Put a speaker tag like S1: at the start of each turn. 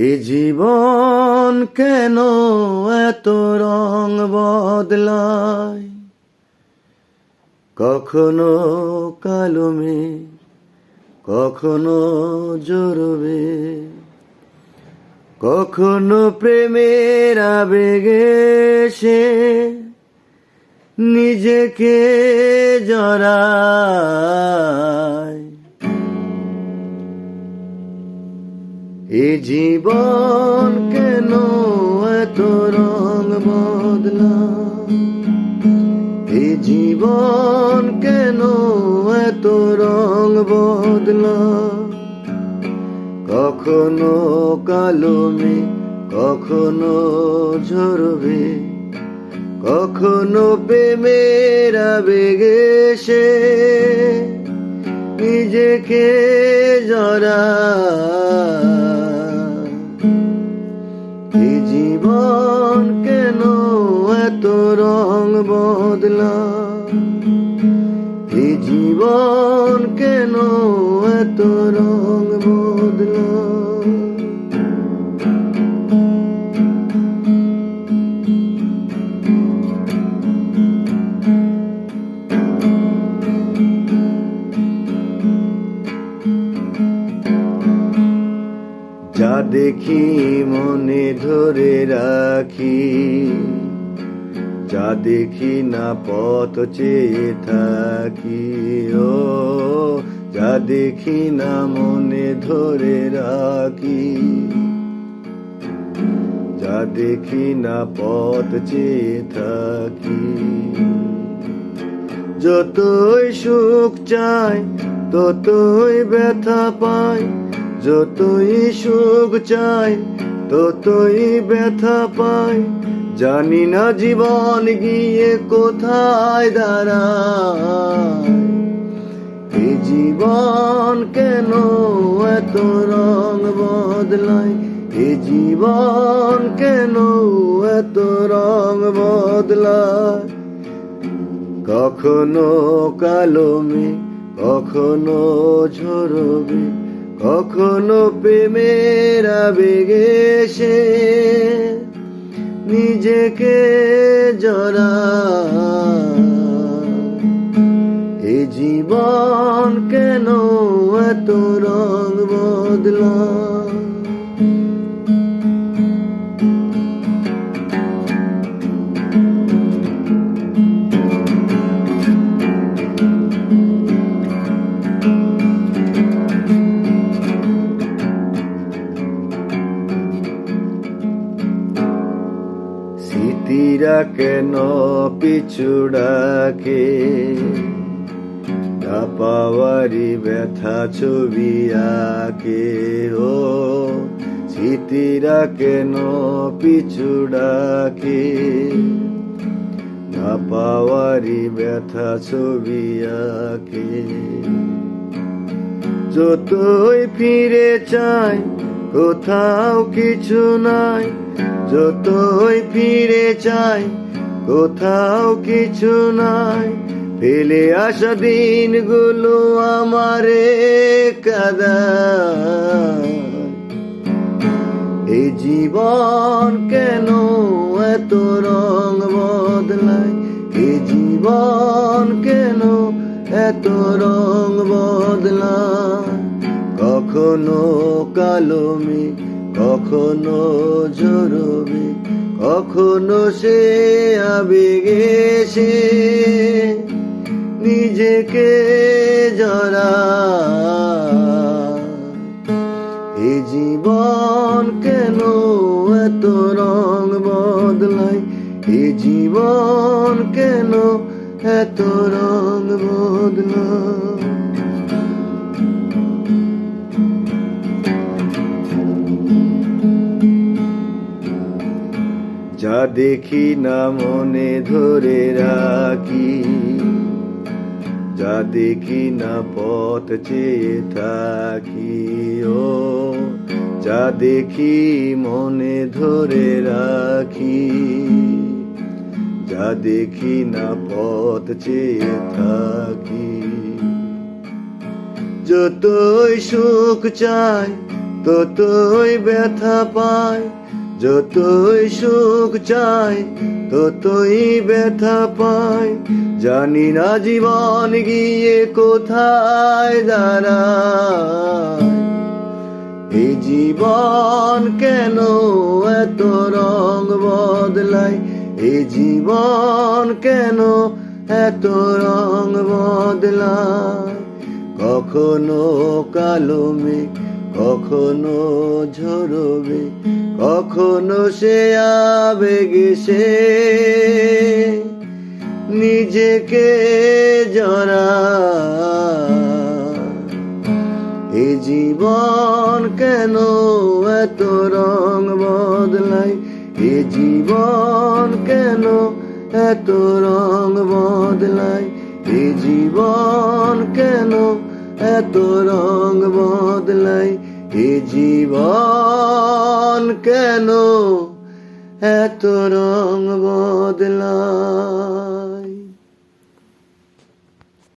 S1: এ জীবন কেন এত রং বদলায়, কখনো কালো মেঘ কখনো জোরবে, কখনো প্রেমের আবেগে সে নিজেকে জড়ায়। এ জীবন কেন এত রং বদলায়, এ জীবন কেন এত রং বদলায়, কখনো কালো মেঘ কখনো ঝরবে, কখনো প্রেমের আবেগে সে নিজেকে জড়ায়। এই জীবন কেন এত রং বদলায়, এই জীবন কেন এত রং বদলায়। যা দেখি মনে ধরে রাখি, যা দেখি না পথ চেয়ে থাকি, ও যা দেখি না মনে ধরে রাখি, যা দেখি না পথ চেয়ে থাকি। যতই সুখ চাই ততই ব্যথা পাই, যতই সুখ চাই ততই ব্যথা পাই, জানি না জীবন গিয়ে কোথায় দাঁড়ায়। এই জীবন কেন এত রং বদলায়, এই জীবন কেন এত রং বদলায়, কখনো কালো মেঘ কখনো ঝরবে, কখনো প্রেমের আবেগে সে নিজেকে জড়ায়। এই জীবন কেন এত রং বদলায়। স্মৃতিরা কেন পিছু ডাকে, না পাওয়ারি ব্যথা ছবি আঁকে, ও স্মৃতিরা কেন পিছু ডাকে, না পাওয়ারি ব্যথা ছবি আঁকে। যতই ফিরে চাই কোথাও কিছু নাই, যতই ফিরে চাই কোথাও কিছু নাই, ফেলে আসা দিনগুলো আমারে কাঁদায়। এই জীবন কেন এত রং বদলায়, এই জীবন কেন এত রং বদলায়, কখনো কালো মেঘ কখনো ঝরবে, কখনো সে আবেগে সে নিজেকে জড়ায়। এই জীবন কেন এত রং বদলায়, এই জীবন কেন এত রং বদলায়। যা দেখি না মনে ধরে রাখি, যা দেখি না পথ চেয়ে থাকি, ও যা দেখি মনে ধরে রাখি, যা দেখি না পথ চেয়ে থাকি। যতই সুখ চাই ততই ব্যথা পায়, যতই সুখ চাই ততই ব্যথা পায়। জানি না জীবন গিয়ে কোথায় দাঁড়ায়। এই জীবন কেন এত রং বদলায়, এই জীবন কেন এত রং বদলায়। কখনো কালো মেঘ, কখনো ঝরবে, কখনো সে আবেগ সে নিজেকে জড়ায়। এই জীবন কেন এত রং বদলায়, এ জীবন কেন এত রং বদলায়, এ জীবন কেন এত রং বদলায়, এ জীবন কেন এত রং বদলায়।